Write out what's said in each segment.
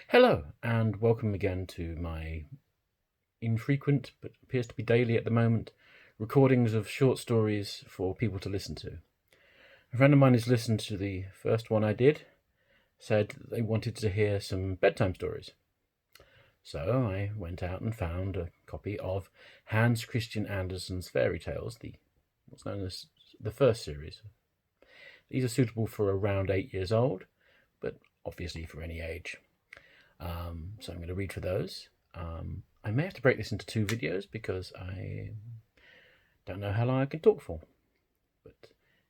Hello, and welcome again to my infrequent, but appears to be daily at the moment, recordings of short stories for people to listen to. A friend of mine has listened to the first one I did, said that they wanted to hear some bedtime stories. So I went out and found a copy of Hans Christian Andersen's fairy tales, what's known as the first series. These are suitable for around 8 years old, but obviously for any age. So I'm going to read for those. I may have to break this into 2 videos because I don't know how long I can talk for. But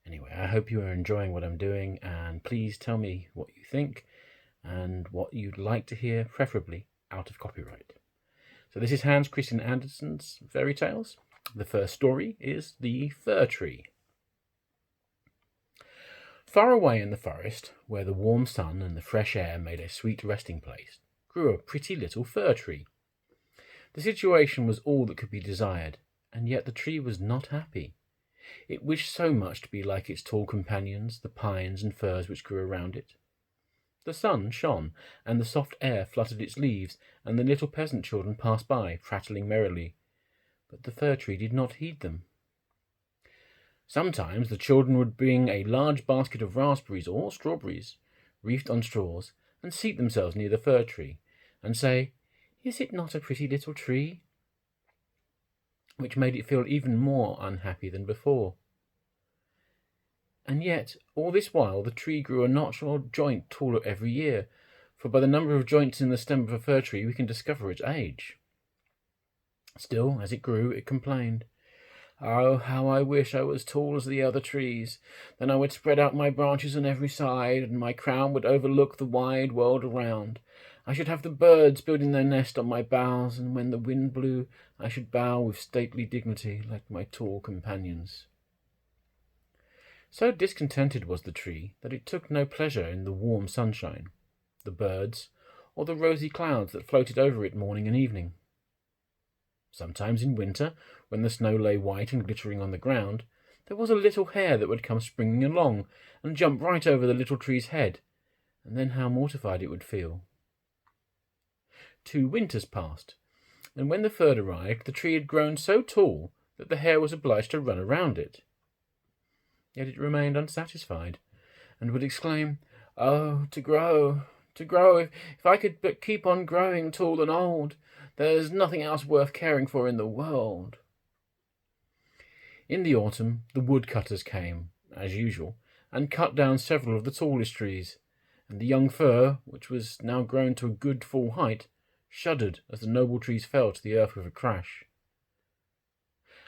anyway, I hope you are enjoying what I'm doing, and please tell me what you think and what you'd like to hear, preferably out of copyright. So this is Hans Christian Andersen's fairy tales. The first story is The Fir Tree. Far away in the forest, where the warm sun and the fresh air made a sweet resting place, grew a pretty little fir tree. The situation was all that could be desired, and yet the tree was not happy. It wished so much to be like its tall companions, the pines and firs which grew around it. The sun shone, and the soft air fluttered its leaves, and the little peasant children passed by, prattling merrily. But the fir tree did not heed them. Sometimes the children would bring a large basket of raspberries or strawberries, wreathed on straws, and seat themselves near the fir tree, and say, "Is it not a pretty little tree?" which made it feel even more unhappy than before. And yet, all this while, the tree grew a notch or joint taller every year, for by the number of joints in the stem of a fir tree we can discover its age. Still, as it grew, it complained, "Oh, how I wish I was tall as the other trees. Then I would spread out my branches on every side, and my crown would overlook the wide world around. I should have the birds building their nest on my boughs, and when the wind blew, I should bow with stately dignity like my tall companions." So discontented was the tree that it took no pleasure in the warm sunshine, the birds, or the rosy clouds that floated over it morning and evening. Sometimes in winter, when the snow lay white and glittering on the ground, there was a little hare that would come springing along and jump right over the little tree's head, and then how mortified it would feel. 2 winters passed, and when the third arrived, the tree had grown so tall that the hare was obliged to run around it. Yet it remained unsatisfied, and would exclaim, "Oh, to grow, if I could but keep on growing tall and old, there's nothing else worth caring for in the world." In the autumn, the woodcutters came, as usual, and cut down several of the tallest trees, and the young fir, which was now grown to a good full height, shuddered as the noble trees fell to the earth with a crash.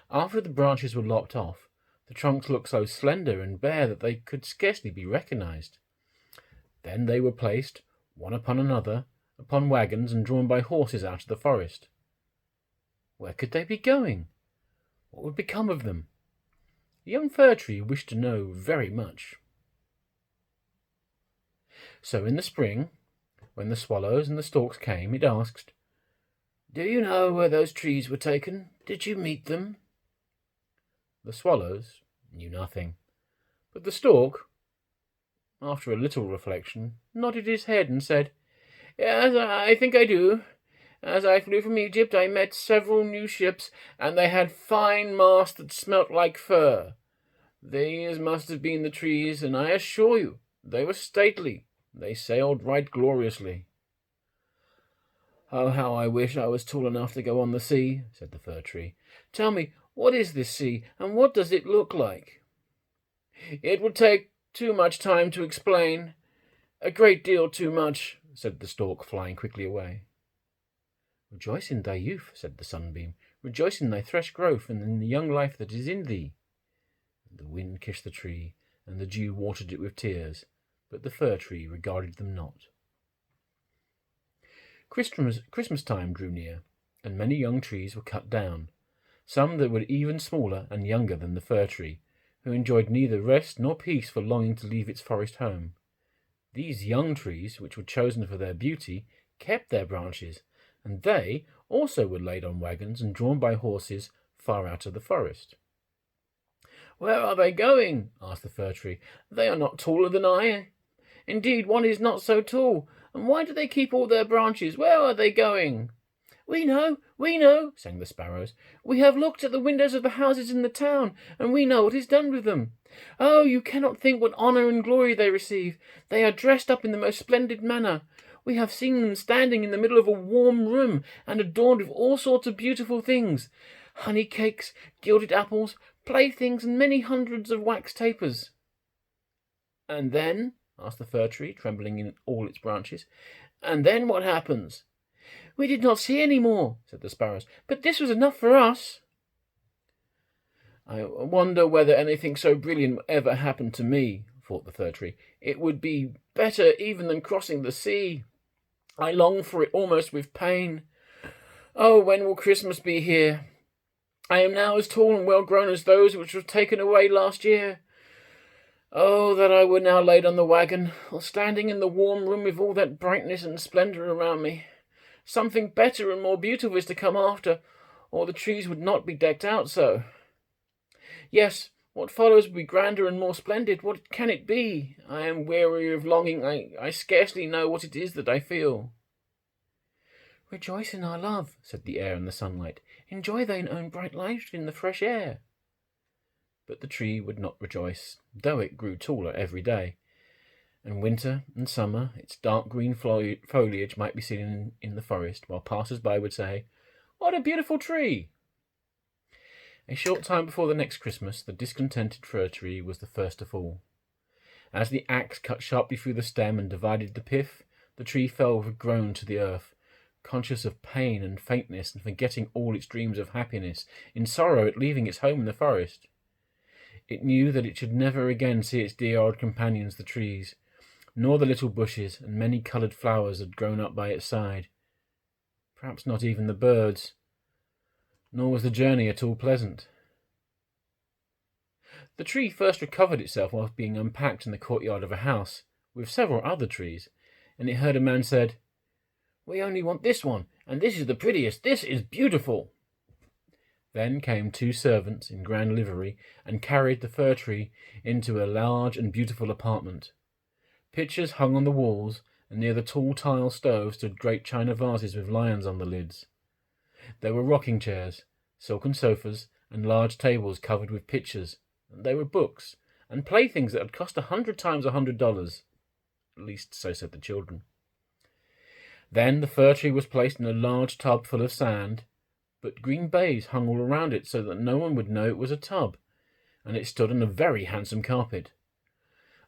After the branches were lopped off, the trunks looked so slender and bare that they could scarcely be recognized. Then they were placed, one upon another, upon wagons and drawn by horses out of the forest. Where could they be going? What would become of them? The young fir tree wished to know very much. So in the spring, when the swallows and the storks came, it asked, "Do you know where those trees were taken? Did you meet them?" The swallows knew nothing, but the stork, after a little reflection, nodded his head and said, "Yes, I think I do. As I flew from Egypt, I met several new ships, and they had fine masts that smelt like fir. These must have been the trees, and I assure you they were stately. They sailed right gloriously." "Oh, how I wish I was tall enough to go on the sea," said the fir tree. "Tell me, what is this sea, and what does it look like?" "It would take too much time to explain. A great deal too much," said the stork, flying quickly away. "Rejoice in thy youth," said the sunbeam. "Rejoice in thy fresh growth, and in the young life that is in thee." And the wind kissed the tree, and the dew watered it with tears, but the fir tree regarded them not. Christmas time drew near, and many young trees were cut down, some that were even smaller and younger than the fir tree, who enjoyed neither rest nor peace for longing to leave its forest home. These young trees, which were chosen for their beauty, kept their branches, and they also were laid on wagons and drawn by horses far out of the forest. "Where are they going?" asked the fir tree. "They are not taller than I. Indeed, one is not so tall. And why do they keep all their branches? Where are they going?" We know, sang the sparrows. "We have looked at the windows of the houses in the town, and we know what is done with them. Oh, you cannot think what honour and glory they receive. They are dressed up in the most splendid manner. We have seen them standing in the middle of a warm room, and adorned with all sorts of beautiful things. Honey cakes, gilded apples, playthings, and many hundreds of wax tapers." "And then?" asked the fir tree, trembling in all its branches. "And then what happens?" "We did not see any more," said the sparrows, "but this was enough for us." "I wonder whether anything so brilliant ever happened to me," thought the fir tree. "It would be better even than crossing the sea. I long for it almost with pain. Oh, when will Christmas be here? I am now as tall and well grown as those which were taken away last year. Oh, that I were now laid on the wagon, or standing in the warm room with all that brightness and splendour around me. Something better and more beautiful is to come after, or the trees would not be decked out so. Yes, what follows will be grander and more splendid. What can it be? I am weary of longing. I scarcely know what it is that I feel." "Rejoice in our love," said the air and the sunlight. "Enjoy thine own bright light in the fresh air." But the tree would not rejoice, though it grew taller every day. And winter and summer, its dark green foliage might be seen in the forest, while passers-by would say, "What a beautiful tree!" A short time before the next Christmas, the discontented fir tree was the first to fall. As the axe cut sharply through the stem and divided the pith, the tree fell with a groan to the earth, conscious of pain and faintness, and forgetting all its dreams of happiness, in sorrow at leaving its home in the forest. It knew that it should never again see its dear old companions, the trees, nor the little bushes and many coloured flowers had grown up by its side. Perhaps not even the birds, nor was the journey at all pleasant. The tree first recovered itself whilst being unpacked in the courtyard of a house, with several other trees, and it heard a man said, "We only want this one, and this is the prettiest. This is beautiful." Then came two servants in grand livery and carried the fir tree into a large and beautiful apartment. Pictures hung on the walls, and near the tall tile stove stood great china vases with lions on the lids. There were rocking chairs, silken sofas, and large tables covered with pictures, and there were books, and playthings that had cost 100 times $100. At least so said the children. Then the fir tree was placed in a large tub full of sand, but green baize hung all around it so that no one would know it was a tub, and it stood on a very handsome carpet.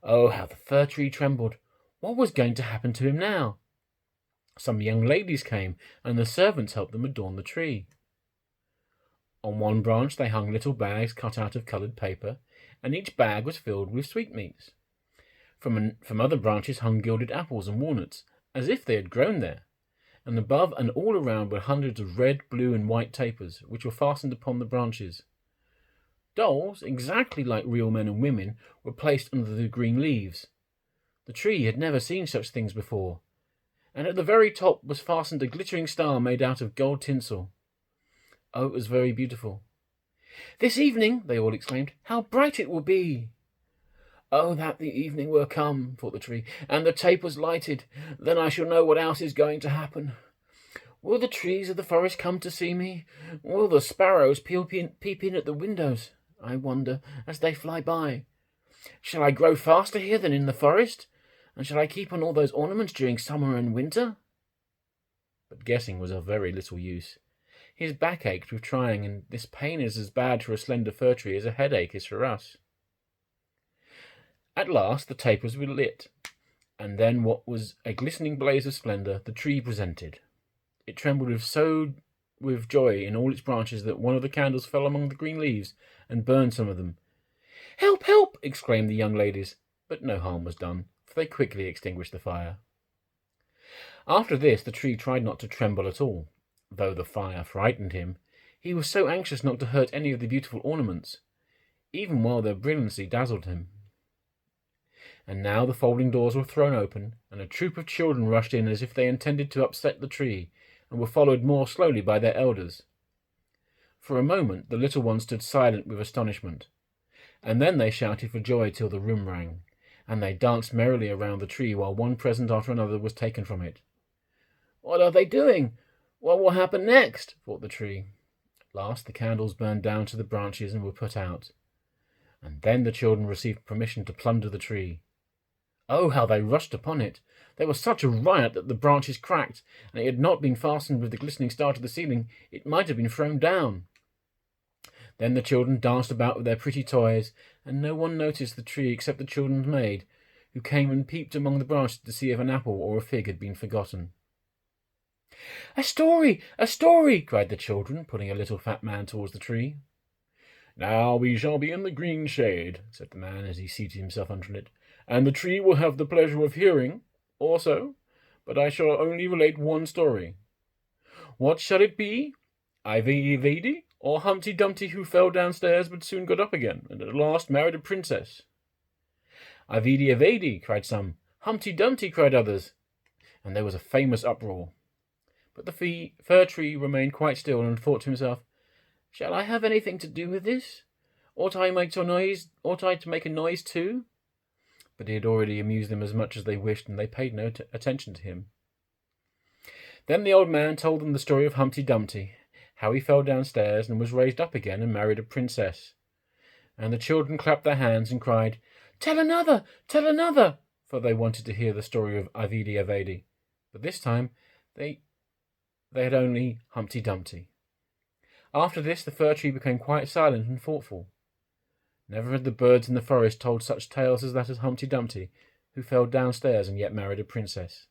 Oh, how the fir tree trembled! What was going to happen to him now? Some young ladies came, and the servants helped them adorn the tree. On one branch they hung little bags cut out of coloured paper, and each bag was filled with sweetmeats. From other branches hung gilded apples and walnuts, as if they had grown there, and above and all around were hundreds of red, blue, and white tapers, which were fastened upon the branches. Dolls, exactly like real men and women, were placed under the green leaves. The tree had never seen such things before, and at the very top was fastened a glittering star made out of gold tinsel. Oh, it was very beautiful. "This evening," they all exclaimed, "how bright it will be!" "Oh, that the evening were come," thought the tree, "and the tapers lighted, then I shall know what else is going to happen. Will the trees of the forest come to see me? Will the sparrows peep in at the windows, I wonder, as they fly by? Shall I grow faster here than in the forest? And shall I keep on all those ornaments during summer and winter?" But guessing was of very little use. His back ached with trying, and this pain is as bad for a slender fir tree as a headache is for us. At last the tapers were lit, and then what was a glistening blaze of splendour the tree presented. It trembled with joy in all its branches that one of the candles fell among the green leaves and burned some of them. "Help, help!" exclaimed the young ladies, but no harm was done, for they quickly extinguished the fire. After this the tree tried not to tremble at all, though the fire frightened him. He was so anxious not to hurt any of the beautiful ornaments, even while their brilliancy dazzled him. And now the folding doors were thrown open, and a troop of children rushed in as if they intended to upset the tree, and were followed more slowly by their elders. For a moment the little ones stood silent with astonishment, and then they shouted for joy till the room rang, and they danced merrily around the tree while one present after another was taken from it. "What are they doing? What will happen next?" thought the tree. At last the candles burned down to the branches and were put out, and then the children received permission to plunder the tree. Oh, how they rushed upon it! There was such a riot that the branches cracked, and it had not been fastened with the glistening star to the ceiling, it might have been thrown down. Then the children danced about with their pretty toys, and no one noticed the tree except the children's maid, who came and peeped among the branches to see if an apple or a fig had been forgotten. "A story! A story!" cried the children, pulling a little fat man towards the tree. "Now we shall be in the green shade," said the man as he seated himself under it, "and the tree will have the pleasure of hearing also, but I shall only relate one story. What shall it be? Ivedy or Humpty Dumpty, who fell downstairs but soon got up again, and at last married a princess?" "Ivedy, cried some. "Humpty Dumpty," cried others, and there was a famous uproar. But the fir tree remained quite still and thought to himself, "Shall I have anything to do with this? Ought I to make a noise too?" But he had already amused them as much as they wished, and they paid no attention to him. Then the old man told them the story of Humpty Dumpty, how he fell downstairs and was raised up again and married a princess. And the children clapped their hands and cried, "Tell another! Tell another!" for they wanted to hear the story of Ivedy. But this time they had only Humpty Dumpty. After this the fir tree became quite silent and thoughtful. Never had the birds in the forest told such tales as that of Humpty Dumpty, who fell downstairs and yet married a princess.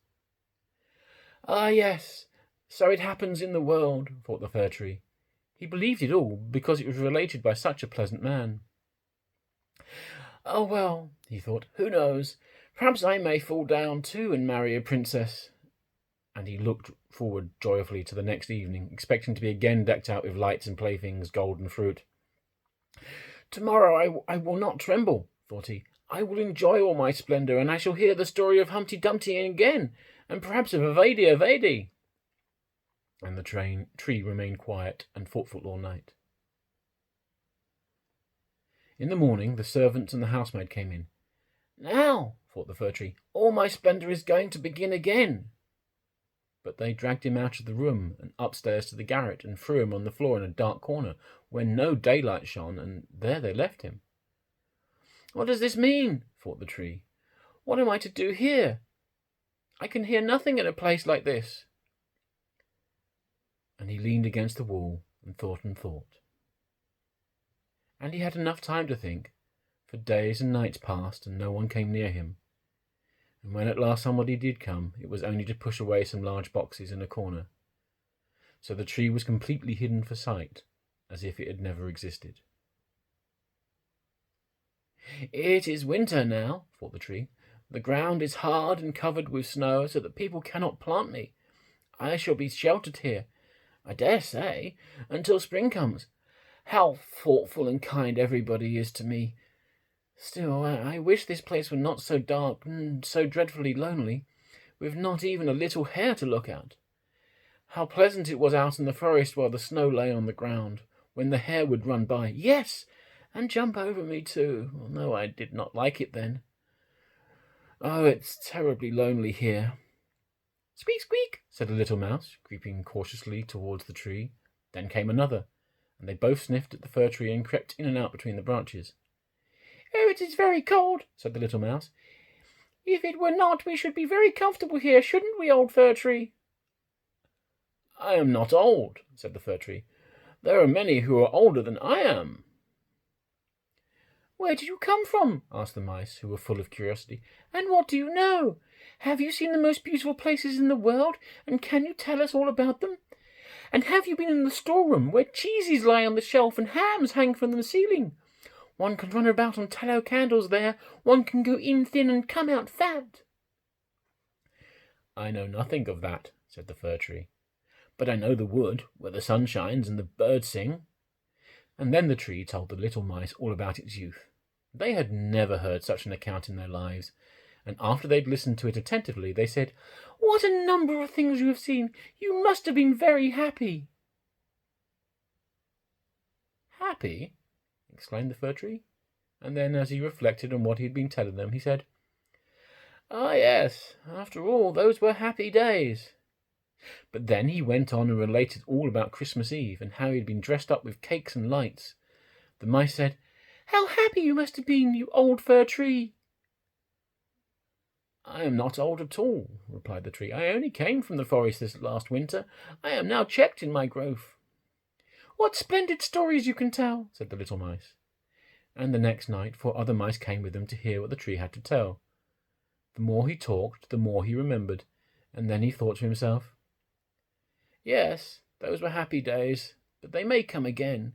"Ah, yes, so it happens in the world," thought the fir tree. He believed it all because it was related by such a pleasant man. "Oh, well," he thought, "who knows? Perhaps I may fall down too and marry a princess." And he looked forward joyfully to the next evening, expecting to be again decked out with lights and playthings, gold and fruit. "Tomorrow I will not tremble," thought he. "I will enjoy all my splendour, and I shall hear the story of Humpty Dumpty again, and perhaps of Ivedy." And the tree remained quiet and thoughtful all night. In the morning the servants and the housemaid came in. "Now," thought the fir tree, "all my splendour is going to begin again." But they dragged him out of the room and upstairs to the garret and threw him on the floor in a dark corner where no daylight shone, and there they left him. "What does this mean?" thought the tree. "What am I to do here? I can hear nothing in a place like this." And he leaned against the wall and thought and thought. And he had enough time to think, for days and nights passed and no one came near him. And when at last somebody did come, it was only to push away some large boxes in a corner. So the tree was completely hidden from sight, as if it had never existed. "It is winter now," thought the tree. "The ground is hard and covered with snow, so that people cannot plant me. I shall be sheltered here, I dare say, until spring comes. How thoughtful and kind everybody is to me. Still, I wish this place were not so dark and so dreadfully lonely, with not even a little hare to look at. How pleasant it was out in the forest while the snow lay on the ground, when the hare would run by, yes, and jump over me too, although I did not like it then. Oh, it's terribly lonely here." "Squeak, squeak," said a little mouse, creeping cautiously towards the tree. Then came another, and they both sniffed at the fir tree and crept in and out between the branches. "Oh, it is very cold," said the little mouse. "If it were not, we should be very comfortable here, shouldn't we, old fir tree?" "I am not old," said the fir tree. "There are many who are older than I am." "Where did you come from?" asked the mice, who were full of curiosity. "And what do you know? Have you seen the most beautiful places in the world, and can you tell us all about them? And have you been in the storeroom, where cheeses lie on the shelf and hams hang from the ceiling? One can run about on tallow candles there. One can go in thin and come out fat." "I know nothing of that," said the fir tree. "But I know the wood, where the sun shines and the birds sing." And then the tree told the little mice all about its youth. They had never heard such an account in their lives, and after they'd listened to it attentively, they said, "What a number of things you have seen! You must have been very happy." "Happy?" exclaimed the fir tree, and then, as he reflected on what he had been telling them, he said, Ah, yes, after all, those were happy days. But then he went on and related all about Christmas Eve and how he had been dressed up with cakes and lights. The mice said, "How happy you must have been, you old fir tree!" "I am not old at all," replied the tree. "I only came from the forest this last winter. I am now checked in my growth." "What splendid stories you can tell," said the little mice. And the next night 4 other mice came with them to hear what the tree had to tell. The more he talked, the more he remembered, and then he thought to himself, "Yes, those were happy days, but they may come again.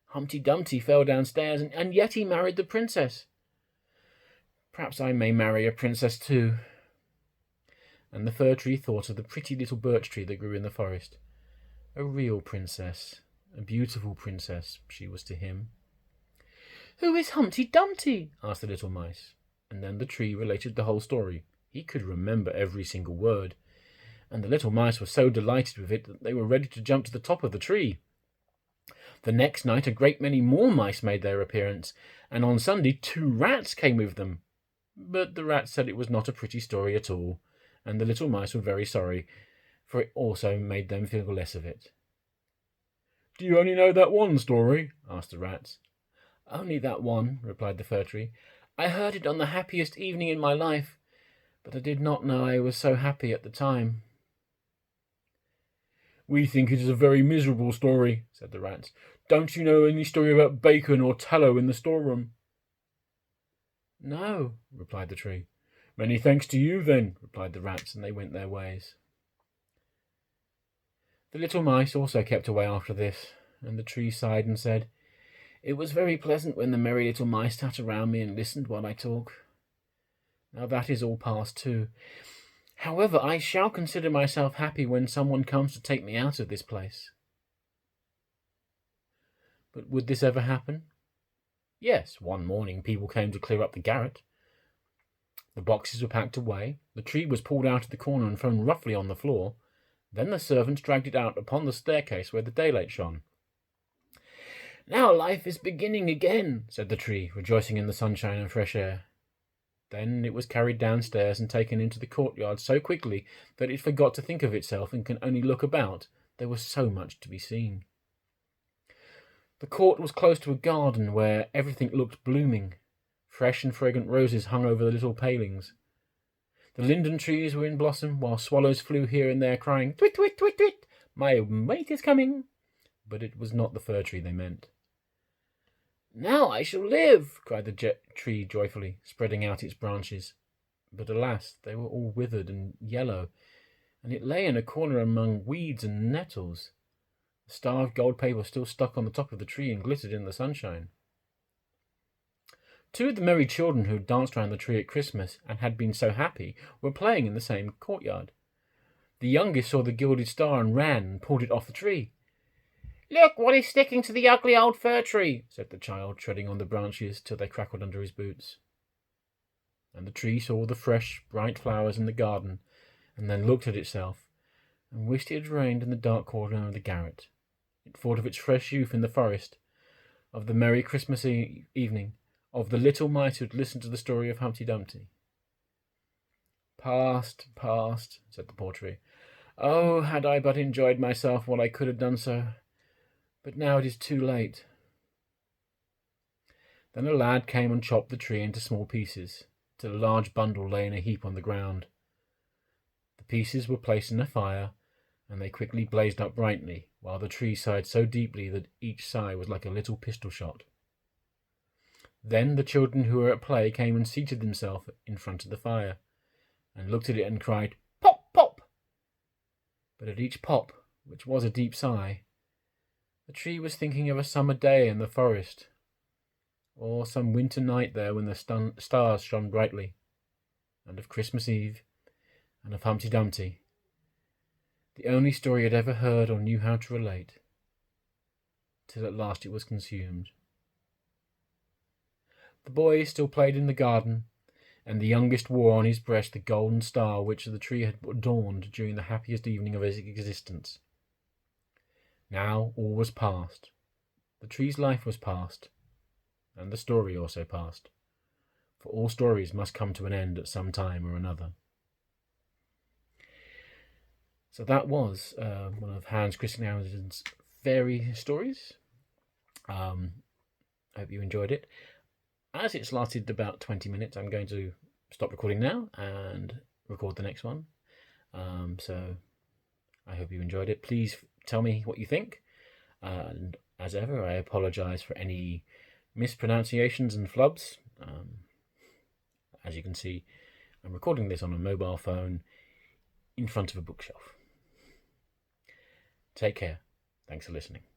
Humpty Dumpty fell downstairs, and yet he married the princess. Perhaps I may marry a princess too." And the fir tree thought of the pretty little birch tree that grew in the forest. A real princess, a beautiful princess, she was to him. "Who is Humpty Dumpty?" asked the little mice. And then the tree related the whole story. He could remember every single word, and the little mice were so delighted with it that they were ready to jump to the top of the tree. The next night a great many more mice made their appearance, and on Sunday 2 rats came with them. But the rats said it was not a pretty story at all, and the little mice were very sorry, for it also made them feel less of it. "Do you only know that one story?" asked the rats. "Only that one," replied the fir tree. "I heard it on the happiest evening in my life, but I did not know I was so happy at the time." "We think it is a very miserable story," said the rats. "Don't you know any story about bacon or tallow in the storeroom?" "No," replied the tree. "Many thanks to you, then," replied the rats, and they went their ways. The little mice also kept away after this, and the tree sighed and said, "It was very pleasant when the merry little mice sat around me and listened while I talk. Now that is all past too. However, I shall consider myself happy when someone comes to take me out of this place." But would this ever happen? Yes, one morning people came to clear up the garret. The boxes were packed away, the tree was pulled out of the corner and thrown roughly on the floor. Then the servants dragged it out upon the staircase where the daylight shone. "Now life is beginning again," said the tree, rejoicing in the sunshine and fresh air. Then it was carried downstairs and taken into the courtyard so quickly that it forgot to think of itself and could only look about. There was so much to be seen. The court was close to a garden where everything looked blooming. Fresh and fragrant roses hung over the little palings. The linden trees were in blossom, while swallows flew here and there, crying, "Twit, twit, twit, twit, my mate is coming." But it was not the fir tree they meant. "Now I shall live," cried the tree joyfully, spreading out its branches. But alas, they were all withered and yellow, and it lay in a corner among weeds and nettles. The star of gold paper still stuck on the top of the tree and glittered in the sunshine. 2 of the merry children who had danced round the tree at Christmas and had been so happy were playing in the same courtyard. The youngest saw the gilded star and ran and pulled it off the tree. "Look what is sticking to the ugly old fir tree," said the child, treading on the branches till they crackled under his boots. And the tree saw the fresh, bright flowers in the garden, and then looked at itself, and wished it had rained in the dark corner of the garret. It thought of its fresh youth in the forest, of the merry Christmas evening, of the little mice who had listened to the story of Humpty Dumpty. "Past, past," said the poor tree. "Oh, had I but enjoyed myself while I could have done so! But now it is too late." Then a lad came and chopped the tree into small pieces, till a large bundle lay in a heap on the ground. The pieces were placed in a fire, and they quickly blazed up brightly, while the tree sighed so deeply that each sigh was like a little pistol shot. Then the children who were at play came and seated themselves in front of the fire, and looked at it and cried, "Pop, pop!" But at each pop, which was a deep sigh, the tree was thinking of a summer day in the forest, or some winter night there when the stars shone brightly, and of Christmas Eve, and of Humpty Dumpty, the only story it ever heard or knew how to relate, till at last it was consumed. The boy still played in the garden, and the youngest wore on his breast the golden star which the tree had adorned during the happiest evening of his existence. Now all was past. The tree's life was past, and the story also past. for all stories must come to an end at some time or another. So that was one of Hans Christian Andersen's fairy stories. I hope you enjoyed it. As it's lasted about 20 minutes, I'm going to stop recording now and record the next one. So I hope you enjoyed it. Please tell me what you think. And as ever, I apologise for any mispronunciations and flubs. As you can see, I'm recording this on a mobile phone in front of a bookshelf. Take care. Thanks for listening.